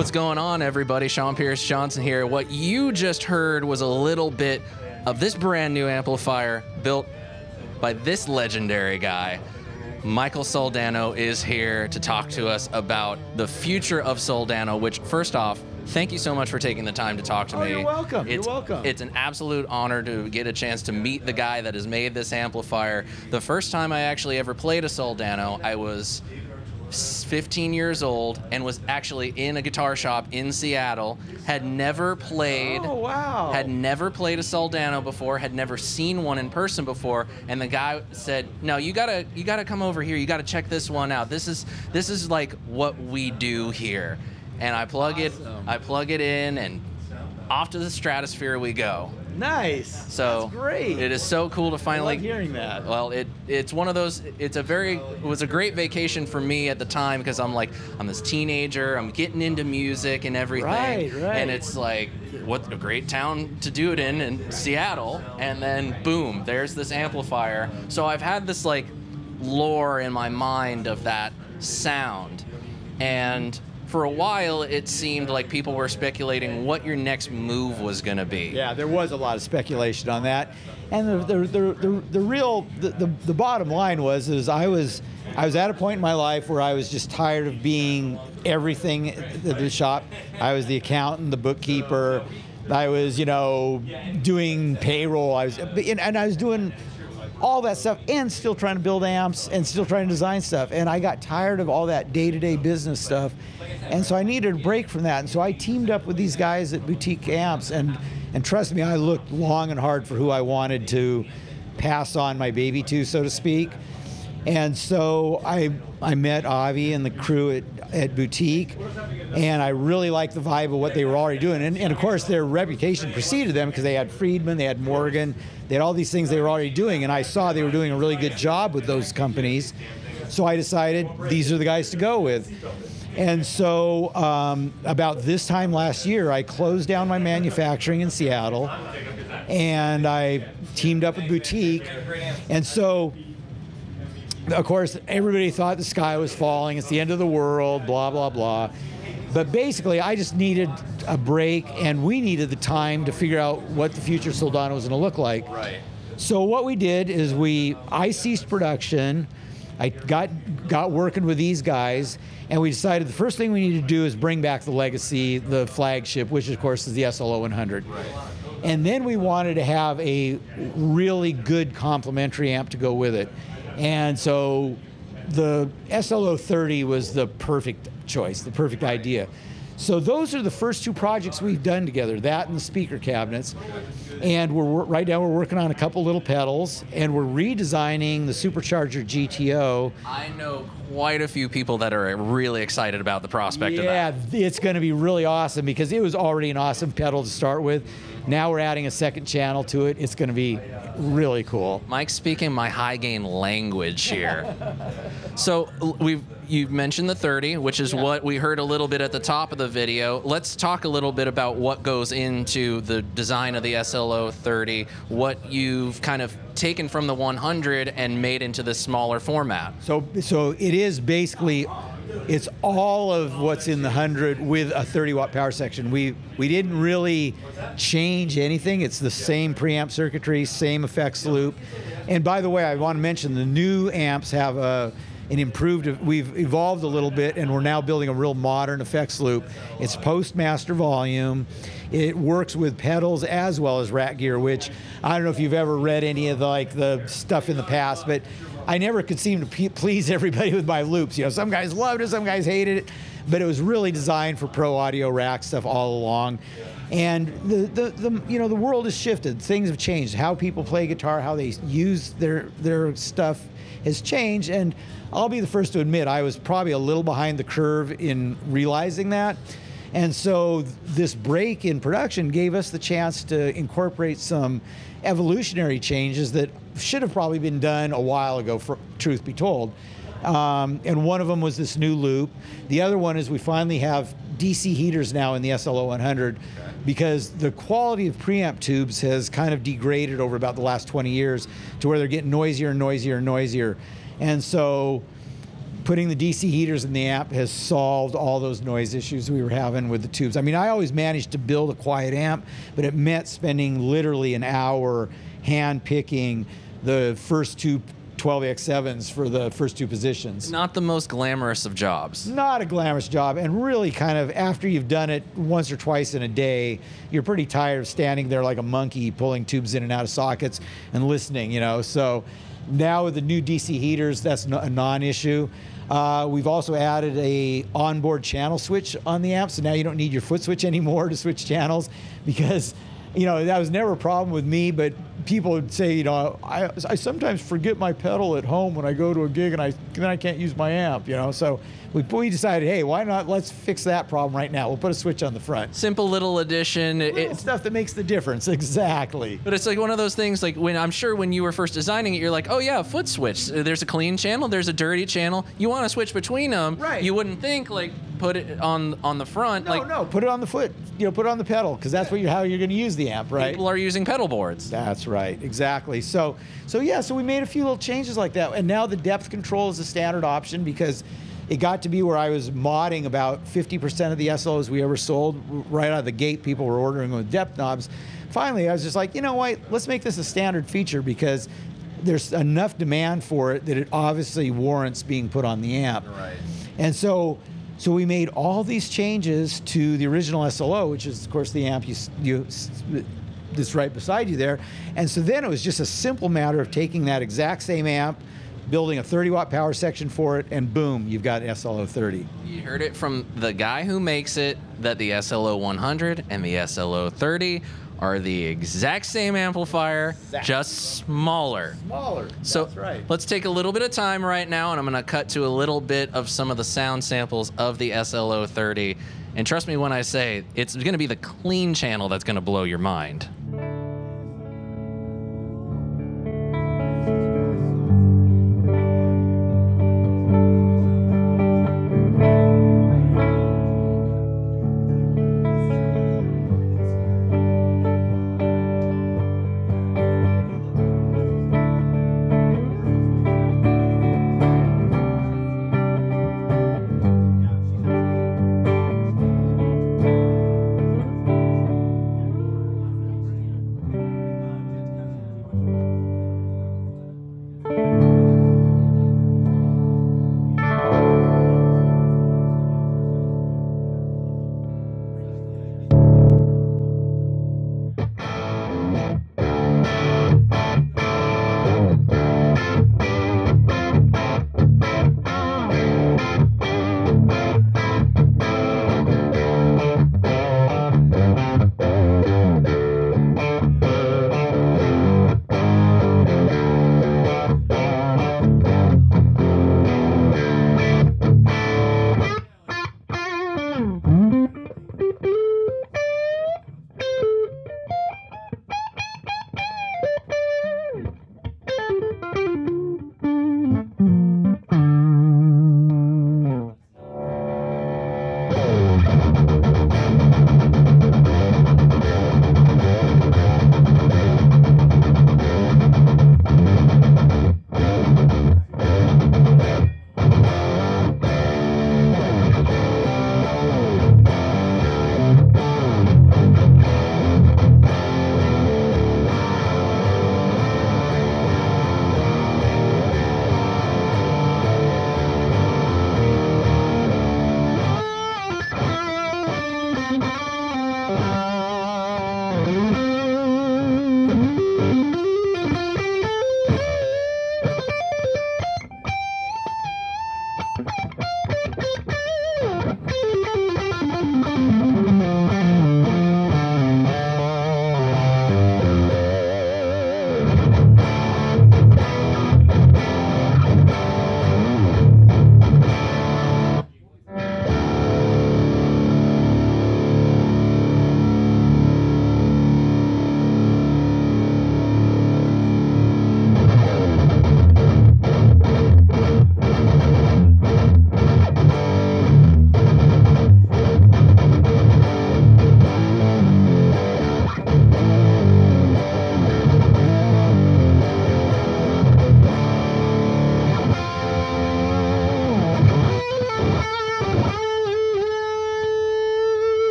What's going on, everybody? Sean Pierce Johnson here. What you just heard was a little bit of this brand new amplifier built by this legendary guy. Michael Soldano is here to talk to us about the future of Soldano, which, first off, thank you so much for taking the time to talk to me. You're welcome. You're welcome. It's an absolute honor to get a chance to meet the guy that has made this amplifier. The first time I actually ever played a Soldano, I was 15 years old and was actually in a guitar shop in Seattle. Had never played. Oh, wow. Had never played a Soldano before. Had never seen one in person before. And the guy said, "No, you gotta come over here. You gotta check this one out. This is like what we do here." And I plug it in, and off to the stratosphere we go. Nice. So that's great. It is so cool to finally. I love hearing that. Well, it's one of those. It was a great vacation for me at the time, because I'm this teenager. I'm getting into music and everything. Right. And it's like, what a great town to do it in Seattle. And then boom, there's this amplifier. So I've had this like lore in my mind of that sound, and for a while, it seemed like people were speculating what your next move was going to be. Yeah, there was a lot of speculation on that, and the bottom line was I was at a point in my life where I was just tired of being everything at the shop. I was the accountant, the bookkeeper. I was, doing payroll. I was doing all that stuff and still trying to build amps and still trying to design stuff. And I got tired of all that day-to-day business stuff. And so I needed a break from that. And so I teamed up with these guys at Boutique Amps, and trust me, I looked long and hard for who I wanted to pass on my baby to, so to speak. And so I met Avi and the crew at Boutique, and I really liked the vibe of what they were already doing. And of course, their reputation preceded them, because they had Friedman, they had Morgan, they had all these things they were already doing, and I saw they were doing a really good job with those companies. So I decided these are the guys to go with. And so about this time last year, I closed down my manufacturing in Seattle, and I teamed up with Boutique. And so, of course, everybody thought the sky was falling, it's the end of the world, blah, blah, blah. But basically, I just needed a break, and we needed the time to figure out what the future Soldano was going to look like. Right. So what we did is I ceased production. I got working with these guys, and we decided the first thing we need to do is bring back the legacy, the flagship, which of course is the SLO-100. Right. And then we wanted to have a really good complementary amp to go with it. And so the SLO-30 was the perfect choice, the perfect idea. So those are the first two projects we've done together, that and the speaker cabinets. And right now we're working on a couple little pedals, and we're redesigning the Supercharger GTO. I know quite a few people that are really excited about the prospect of that. Yeah, it's going to be really awesome, because it was already an awesome pedal to start with. Now we're adding a second channel to it. It's going to be really cool. Mike's speaking my high gain language here. So you mentioned the 30, which is what we heard a little bit at the top of the video. Let's talk a little bit about what goes into the design of the SLO-30, what you've kind of taken from the 100 and made into this smaller format. So it is basically, it's all of what's in the 100 with a 30-watt power section. We didn't really change anything. It's the same preamp circuitry, same effects loop. And by the way, I want to mention the new amps have an improved, we've evolved a little bit, and we're now building a real modern effects loop. It's post-master volume. It works with pedals as well as rack gear, which I don't know if you've ever read any of the stuff in the past, but I never could seem to please everybody with my loops. Some guys loved it, some guys hated it, but it was really designed for pro audio rack stuff all along. And the world has shifted. Things have changed. How people play guitar, how they use their stuff has changed. And I'll be the first to admit I was probably a little behind the curve in realizing that. And so this break in production gave us the chance to incorporate some evolutionary changes that should have probably been done a while ago, for truth be told. And one of them was this new loop. The other one is we finally have DC heaters now in the SLO-100, because the quality of preamp tubes has kind of degraded over about the last 20 years to where they're getting noisier and noisier and noisier. And so putting the DC heaters in the amp has solved all those noise issues we were having with the tubes. I mean, I always managed to build a quiet amp, but it meant spending literally an hour hand picking the first two 12X7s for the first two positions. Not the most glamorous of jobs. Not a glamorous job, and really kind of after you've done it once or twice in a day, you're pretty tired of standing there like a monkey pulling tubes in and out of sockets and listening, you know. So now with the new DC heaters, that's a non-issue. We've also added a onboard channel switch on the amp, so now you don't need your foot switch anymore to switch channels, because you know, that was never a problem with me, but people would say, you know, I sometimes forget my pedal at home when I go to a gig, and then I can't use my amp, you know. So we decided, hey, why not? Let's fix that problem right now. We'll put a switch on the front. Simple little addition. It's stuff that makes the difference, exactly. But it's like one of those things, like I'm sure when you were first designing it, you're like, oh yeah, foot switch. There's a clean channel, there's a dirty channel. You want to switch between them. Right. You wouldn't think like put it on the front. No, put it on the foot. You know, put it on the pedal, because that's how you're going to use the amp, right? People are using pedal boards. That's right, exactly. So we made a few little changes like that, and now the depth control is a standard option, because it got to be where I was modding about 50% of the SLOs we ever sold. Right out of the gate, people were ordering with depth knobs. Finally, I was just like, you know what, let's make this a standard feature, because there's enough demand for it that it obviously warrants being put on the amp. Right. And so we made all these changes to the original SLO, which is, of course, the amp that's right beside you there. And so then it was just a simple matter of taking that exact same amp, building a 30-watt power section for it, and boom, you've got SLO-30. You heard it from the guy who makes it, that the SLO-100 and the SLO-30 are the exact same amplifier, just smaller. So that's right. Let's take a little bit of time right now, and I'm going to cut to a little bit of some of the sound samples of the SLO-30. And trust me when I say, it's going to be the clean channel that's going to blow your mind.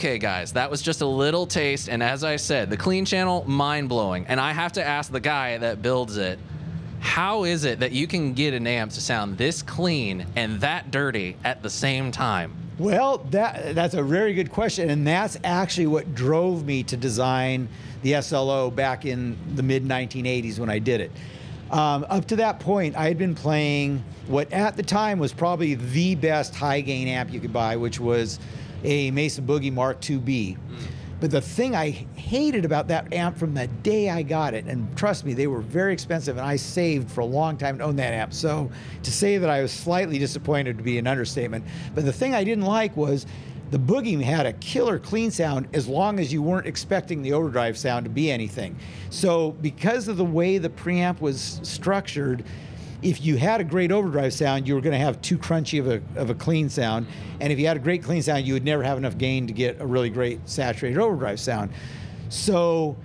Okay, guys, that was just a little taste, and as I said, the clean channel, mind-blowing. And I have to ask the guy that builds it, how is it that you can get an amp to sound this clean and that dirty at the same time? Well, that's a very good question, and that's actually what drove me to design the SLO back in the mid-1980s when I did it. Up to that point, I had been playing what at the time was probably the best high-gain amp you could buy, which was a Mesa Boogie Mark IIB. But the thing I hated about that amp from the day I got it, and trust me, they were very expensive, and I saved for a long time to own that amp. So to say that I was slightly disappointed would be an understatement. But the thing I didn't like was the Boogie had a killer clean sound as long as you weren't expecting the overdrive sound to be anything. So because of the way the preamp was structured, if you had a great overdrive sound, you were going to have too crunchy of a clean sound. And if you had a great clean sound, you would never have enough gain to get a really great saturated overdrive sound. So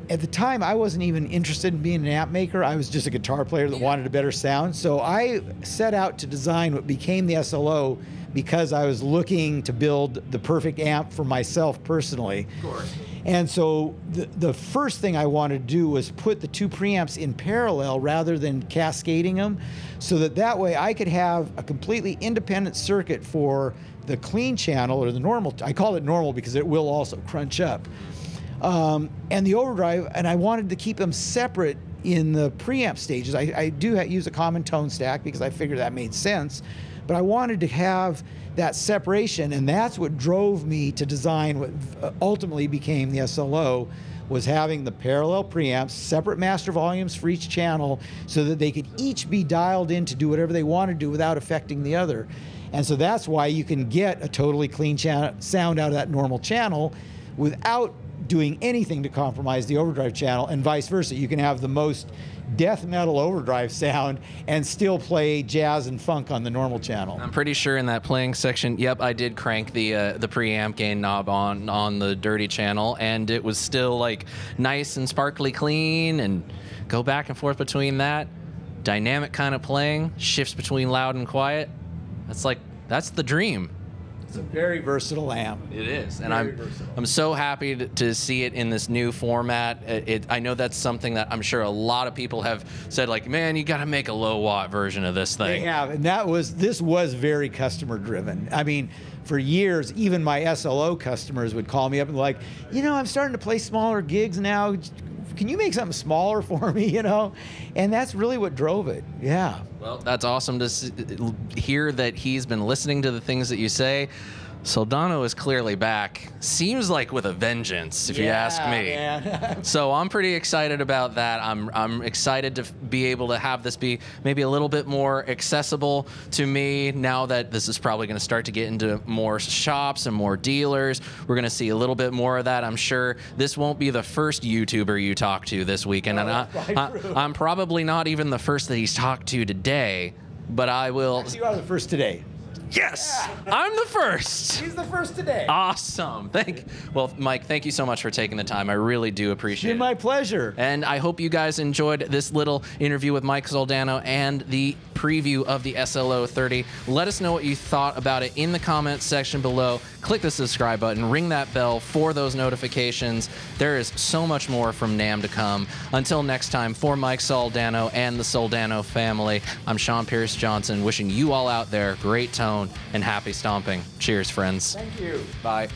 at the time, I wasn't even interested in being an amp maker. I was just a guitar player that wanted a better sound. So I set out to design what became the SLO because I was looking to build the perfect amp for myself personally. Of course. And so the first thing I wanted to do was put the two preamps in parallel rather than cascading them, so that way I could have a completely independent circuit for the clean channel, or the normal. I call it normal because it will also crunch up. And the overdrive, and I wanted to keep them separate in the preamp stages. I do use a common tone stack because I figured that made sense, but I wanted to have that separation, and that's what drove me to design what ultimately became the SLO, was having the parallel preamps, separate master volumes for each channel, so that they could each be dialed in to do whatever they want to do without affecting the other. And so that's why you can get a totally clean sound out of that normal channel without doing anything to compromise the overdrive channel, and vice versa. You can have the most death metal overdrive sound and still play jazz and funk on the normal channel. I'm pretty sure in that playing section, yep, I did crank the preamp gain knob on the dirty channel, and it was still like nice and sparkly clean, and go back and forth between that. Dynamic kind of playing, shifts between loud and quiet. That's the dream. It's a very versatile amp. It is, and I'm so happy to see it in this new format. I know that's something that I'm sure a lot of people have said, like, man, you got to make a low watt version of this thing. They have, and this was very customer driven. I mean, for years, even my SLO customers would call me up and like, I'm starting to play smaller gigs now. Can you make something smaller for me, And that's really what drove it, yeah. Well, that's awesome to hear that he's been listening to the things that you say. Soldano is clearly back. Seems like with a vengeance, if you ask me. Man. So I'm pretty excited about that. I'm excited to be able to have this be maybe a little bit more accessible to me now that this is probably going to start to get into more shops and more dealers. We're going to see a little bit more of that, I'm sure. This won't be the first YouTuber you talk to this weekend. No, and I'm probably not even the first that he's talked to today, but I will. Actually, you are the first today. Yes, I'm the first. He's the first today. Awesome. Well, Mike, thank you so much for taking the time. I really do appreciate it. It's been my pleasure. And I hope you guys enjoyed this little interview with Mike Soldano and the preview of the SLO-30. Let us know what you thought about it in the comments section below. Click the subscribe button, ring that bell for those notifications. There is so much more from NAMM to come. Until next time, for Mike Soldano and the Soldano family, I'm Sean Pierce Johnson, wishing you all out there great tone and happy stomping. Cheers, friends. Thank you. Bye.